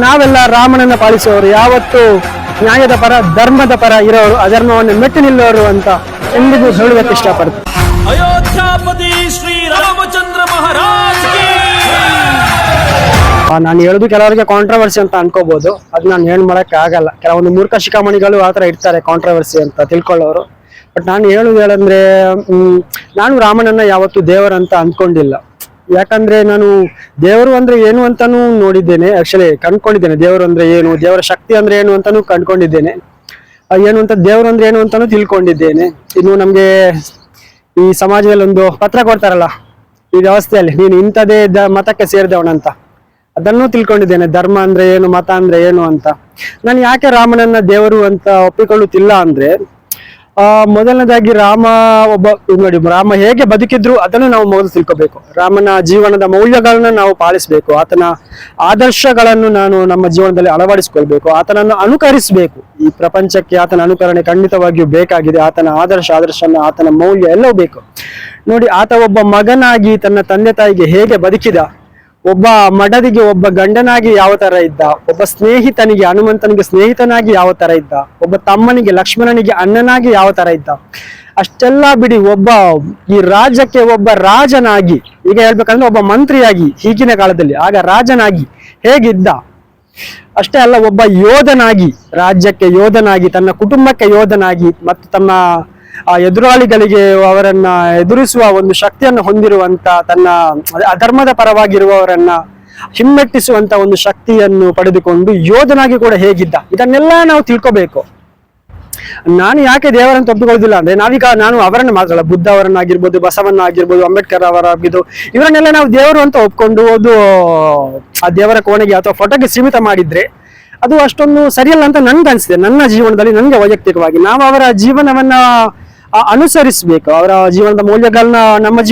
ನಾವೆಲ್ಲ ರಾಮನನ್ನ ಪಾಲಿಸುವವರು, ಯಾವತ್ತು ನ್ಯಾಯದ ಪರ ಧರ್ಮದ ಪರ ಇರೋರು, ಅಧರ್ಮವನ್ನು ಮೆಟ್ಟಿ ನಿಲ್ಲೋರು ಅಂತ ಎಂದಿಗೂ ಹೇಳುವುದಕ್ಕೆ ಇಷ್ಟಪಡ್ತೀನಿ. ಅಯೋಧ್ಯಾಪತಿ ಶ್ರೀ ರಾಮಚಂದ್ರ ಮಹಾರಾಜ್ ನಾನು ಹೇಳುದು ಕೆಲವರಿಗೆ ಕಾಂಟ್ರವರ್ಸಿ ಅಂತ ಅನ್ಕೋಬಹುದು, ಅದು ನಾನು ಏನ್ ಮಾಡಕ್ ಆಗಲ್ಲ. ಕೆಲವೊಂದು ಮೂರ್ಖ ಶಿಖಾಮಣಿಗಳು ಆತರ ಇರ್ತಾರೆ ಕಾಂಟ್ರವರ್ಸಿ ಅಂತ ತಿಳ್ಕೊಳ್ಳೋರು. ಬಟ್ ನಾನು ಹೇಳುವುದೇಳಂದ್ರೆ, ನಾನು ರಾಮನನ್ನ ಯಾವತ್ತು ದೇವರಂತ ಅನ್ಕೊಂಡಿಲ್ಲ. ಯಾಕಂದ್ರೆ ನಾನು ದೇವರು ಅಂದ್ರೆ ಏನು ಅಂತಾನು ನೋಡಿದ್ದೇನೆ, ಆಕ್ಚುಲಿ ಕಂಡ್ಕೊಂಡಿದ್ದೇನೆ. ದೇವರು ಅಂದ್ರೆ ಏನು, ದೇವರ ಶಕ್ತಿ ಅಂದ್ರೆ ಏನು ಅಂತಾನು ಕಂಡ್ಕೊಂಡಿದ್ದೇನೆ. ಏನು ಅಂತ ದೇವರು ಅಂದ್ರೆ ಏನು ಅಂತಾನು ತಿಳ್ಕೊಂಡಿದ್ದೇನೆ. ಇನ್ನು ನಮ್ಗೆ ಈ ಸಮಾಜದಲ್ಲಿ ಒಂದು ಪತ್ರ ಕೊಡ್ತಾರಲ್ಲ ಈ ವ್ಯವಸ್ಥೆಯಲ್ಲಿ, ನೀನು ಇಂಥದೇ ಮತಕ್ಕೆ ಸೇರಿದವನಂತ, ಅದನ್ನು ತಿಳ್ಕೊಂಡಿದ್ದೇನೆ. ಧರ್ಮ ಅಂದ್ರೆ ಏನು, ಮತ ಅಂದ್ರೆ ಏನು ಅಂತ. ನಾನು ಯಾಕೆ ರಾಮನನ್ನ ದೇವರು ಅಂತ ಒಪ್ಪಿಕೊಳ್ಳುತ್ತಿಲ್ಲ ಅಂದ್ರೆ, ಮೊದಲನೇದಾಗಿ ರಾಮ ನೋಡಿ, ರಾಮ ಹೇಗೆ ಬದುಕಿದ್ರು ಅದನ್ನು ನಾವು ಮೊದಲು ತಿಳ್ಕೋಬೇಕು. ರಾಮನ ಜೀವನದ ಮೌಲ್ಯಗಳನ್ನ ನಾವು ಪಾಲಿಸಬೇಕು. ಆತನ ಆದರ್ಶಗಳನ್ನು ನಮ್ಮ ಜೀವನದಲ್ಲಿ ಅಳವಡಿಸಿಕೊಳ್ಬೇಕು. ಆತನನ್ನು ಅನುಕರಿಸಬೇಕು. ಈ ಪ್ರಪಂಚಕ್ಕೆ ಆತನ ಅನುಕರಣೆ ಖಂಡಿತವಾಗಿಯೂ ಬೇಕಾಗಿದೆ. ಆತನ ಆತನ ಮೌಲ್ಯ ಎಲ್ಲವೂ ಬೇಕು. ನೋಡಿ, ಆತ ಒಬ್ಬ ಮಗನಾಗಿ ತನ್ನ ತಂದೆ ತಾಯಿಗೆ ಹೇಗೆ ಬದುಕಿದ, ಒಬ್ಬ ಮಡದಿಗೆ ಒಬ್ಬ ಗಂಡನಾಗಿ ಯಾವ ತರ ಇದ್ದ, ಒಬ್ಬ ಸ್ನೇಹಿತನಿಗೆ ಹನುಮಂತನಿಗೆ ಸ್ನೇಹಿತನಾಗಿ ಯಾವ ತರ ಇದ್ದ, ಒಬ್ಬ ತಮ್ಮನಿಗೆ ಲಕ್ಷ್ಮಣನಿಗೆ ಅಣ್ಣನಾಗಿ ಯಾವ ತರ ಇದ್ದ, ಅಷ್ಟೆಲ್ಲ ಬಿಡಿ ಒಬ್ಬ ಈ ರಾಜ್ಯಕ್ಕೆ ಒಬ್ಬ ರಾಜನಾಗಿ, ಈಗ ಹೇಳ್ಬೇಕಂದ್ರೆ ಒಬ್ಬ ಮಂತ್ರಿಯಾಗಿ ಈಗಿನ ಕಾಲದಲ್ಲಿ, ಆಗ ರಾಜನಾಗಿ ಹೇಗಿದ್ದ, ಅಷ್ಟೇ ಅಲ್ಲ ಒಬ್ಬ ಯೋಧನಾಗಿ, ರಾಜ್ಯಕ್ಕೆ ಯೋಧನಾಗಿ, ತನ್ನ ಕುಟುಂಬಕ್ಕೆ ಯೋಧನಾಗಿ, ಮತ್ತು ತಮ್ಮ ಎದುರಾಳಿಗಳಿಗೆ ಅವರನ್ನ ಎದುರಿಸುವ ಒಂದು ಶಕ್ತಿಯನ್ನು ಹೊಂದಿರುವಂತ, ತನ್ನ ಅಧರ್ಮದ ಪರವಾಗಿರುವವರನ್ನ ಹಿಮ್ಮೆಟ್ಟಿಸುವಂತ ಒಂದು ಶಕ್ತಿಯನ್ನು ಪಡೆದುಕೊಂಡು ಯೋಧನಾಗಿ ಕೂಡ ಹೇಗಿದ್ದ, ಇದನ್ನೆಲ್ಲ ನಾವು ತಿಳ್ಕೋಬೇಕು. ನಾನು ಯಾಕೆ ದೇವರನ್ನು ಒಪ್ಪಿಕೊಳ್ಳುವುದಿಲ್ಲ ಅಂದ್ರೆ, ನಾನು ಅವರನ್ನು ಮಾತ್ರ, ಬುದ್ಧ ಅವರನ್ನಾಗಿರ್ಬೋದು, ಬಸವಣ್ಣ ಆಗಿರ್ಬೋದು, ಅಂಬೇಡ್ಕರ್ ಅವರಾಗಿದ್ದು, ಇವರನ್ನೆಲ್ಲ ನಾವು ದೇವರು ಅಂತ ಒಪ್ಕೊಂಡು ಅದು ಆ ದೇವರ ಕೋಣೆಗೆ ಅಥವಾ ಫೋಟೋಗೆ ಸೀಮಿತ ಮಾಡಿದ್ರೆ ಅದು ಅಷ್ಟೊಂದು ಸರಿಯಲ್ಲ ಅಂತ ನನ್ಗೆ ಅನ್ಸಿದೆ. ನನ್ನ ಜೀವನದಲ್ಲಿ, ನನಗೆ ವೈಯಕ್ತಿಕವಾಗಿ ನಾವು ಅವರ ಜೀವನವನ್ನ ಅನುಸರಿಸಬೇಕು. ಅವರ ಜೀವನದ ಮೌಲ್ಯಗಳನ್ನ ನಮ್ಮ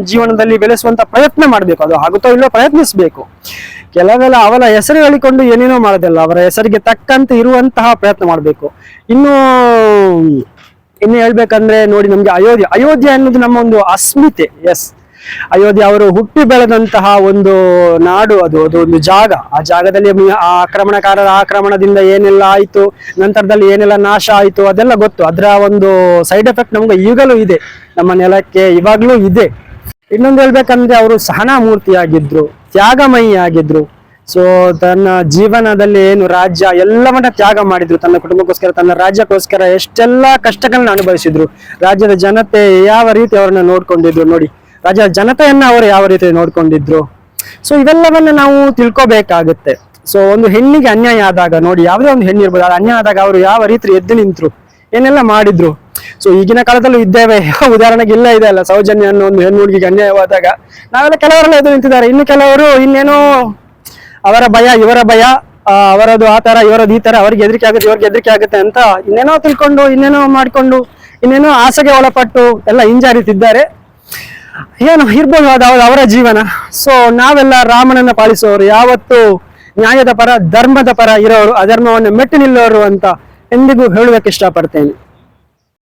ಜೀವನದಲ್ಲಿ ಬೆಳೆಸುವಂತ ಪ್ರಯತ್ನ ಮಾಡಬೇಕು. ಅದು ಆಗುತ್ತೋ ಇಲ್ಲೋ ಪ್ರಯತ್ನಿಸಬೇಕು. ಕೆಲವೆಲ್ಲ ಅವರ ಹೆಸರು ಹೇಳಿಕೊಂಡು ಏನೇನೋ ಮಾಡೋದಿಲ್ಲ, ಅವರ ಹೆಸರಿಗೆ ತಕ್ಕಂತೆ ಇರುವಂತಹ ಪ್ರಯತ್ನ ಮಾಡಬೇಕು. ಇನ್ನು ಹೇಳ್ಬೇಕಂದ್ರೆ ನೋಡಿ, ನಮ್ಗೆ ಅಯೋಧ್ಯ ಅನ್ನೋದು ನಮ್ಮ ಒಂದು ಅಸ್ಮಿತೆ. ಎಸ್, ಅಯೋಧ್ಯೆ ಅವರು ಹುಟ್ಟಿ ಬೆಳೆದಂತಹ ಒಂದು ನಾಡು, ಅದು ಒಂದು ಜಾಗ. ಆ ಜಾಗದಲ್ಲಿ ಆಕ್ರಮಣಕಾರರ ಆಕ್ರಮಣದಿಂದ ಏನೆಲ್ಲ ಆಯ್ತು, ನಂತರದಲ್ಲಿ ಏನೆಲ್ಲ ನಾಶ ಆಯ್ತು, ಅದೆಲ್ಲ ಗೊತ್ತು. ಅದರ ಒಂದು ಸೈಡ್ ಎಫೆಕ್ಟ್ ನಮ್ಗೆ ಈಗಲೂ ಇದೆ, ನಮ್ಮ ನೆಲಕ್ಕೆ ಇವಾಗ್ಲೂ ಇದೆ. ಇನ್ನೊಂದು ಹೇಳ್ಬೇಕಂದ್ರೆ, ಅವರು ಸಹನಾಮೂರ್ತಿ ಆಗಿದ್ರು, ತ್ಯಾಗಮಯಿ ಆಗಿದ್ರು. ಸೊ ತನ್ನ ಜೀವನದಲ್ಲಿ ಏನು ರಾಜ್ಯ ಎಲ್ಲವನ್ನ ತ್ಯಾಗ ಮಾಡಿದ್ರು, ತನ್ನ ಕುಟುಂಬಕ್ಕೋಸ್ಕರ, ತನ್ನ ರಾಜ್ಯಕ್ಕೋಸ್ಕರ ಎಷ್ಟೆಲ್ಲ ಕಷ್ಟಗಳನ್ನ ಅನುಭವಿಸಿದ್ರು. ರಾಜ್ಯದ ಜನತೆ ಯಾವ ರೀತಿ ಅವರನ್ನ ನೋಡ್ಕೊಂಡಿದ್ರು ನೋಡಿ, ರಾಜ್ಯದ ಜನತೆಯನ್ನ ಅವರು ಯಾವ ರೀತಿ ನೋಡ್ಕೊಂಡಿದ್ರು. ಸೊ ಇವೆಲ್ಲವನ್ನ ನಾವು ತಿಳ್ಕೊಬೇಕಾಗುತ್ತೆ. ಸೊ ಒಂದು ಹೆಣ್ಣಿಗೆ ಅನ್ಯಾಯ ಆದಾಗ ನೋಡಿ, ಯಾವುದೇ ಒಂದು ಹೆಣ್ಣು ಇರ್ಬೋದು, ಅನ್ಯಾಯ ಆದಾಗ ಅವರು ಯಾವ ರೀತಿ ಎದ್ದು ನಿಂತರು, ಏನೆಲ್ಲ ಮಾಡಿದ್ರು. ಸೊ ಈಗಿನ ಕಾಲದಲ್ಲೂ ಇದ್ದೇವೆ. ಉದಾಹರಣೆಗೆ ಇಲ್ಲ ಇದೆ ಅಲ್ಲ, ಸೌಜನ್ಯ ಅನ್ನೋ ಒಂದು ಹೆಣ್ಣು ಹುಡುಗಿಗೆ ಅನ್ಯಾಯವಾದಾಗ ನಾವೆಲ್ಲ ಕೆಲವರೆಲ್ಲ ಎದ್ದು ನಿಂತಿದ್ದಾರೆ. ಇನ್ನು ಕೆಲವರು ಇನ್ನೇನೋ ಅವರ ಭಯ, ಇವರ ಭಯ, ಅವರದು ಆ ತರ, ಇವರದು ಈ ತರ, ಅವ್ರಿಗೆ ಹೆದರಿಕೆ ಆಗುತ್ತೆ, ಇವ್ರಿಗೆ ಹೆದರಿಕೆ ಆಗುತ್ತೆ ಅಂತ ಇನ್ನೇನೋ ತಿಳ್ಕೊಂಡು, ಇನ್ನೇನೋ ಮಾಡ್ಕೊಂಡು, ಇನ್ನೇನೋ ಆಸೆಗೆ ಒಳಪಟ್ಟು ಎಲ್ಲ ಹಿಂಜಾರಿತಿದ್ದಾರೆ. ಏನು ಇರ್ಬೋದು, ಅದು ಅವರ ಜೀವನ. ಸೊ ನಾವೆಲ್ಲ ರಾಮನನ್ನ ಪಾಲಿಸುವವರು, ಯಾವತ್ತು ನ್ಯಾಯದ ಪರ ಧರ್ಮದ ಪರ ಇರೋರು, ಅಧರ್ಮವನ್ನು ಮೆಟ್ಟಿ ನಿಲ್ಲೋರು ಅಂತ ಎಂದಿಗೂ ಹೇಳುವುದಕ್ಕೆ ಇಷ್ಟಪಡ್ತೇನೆ.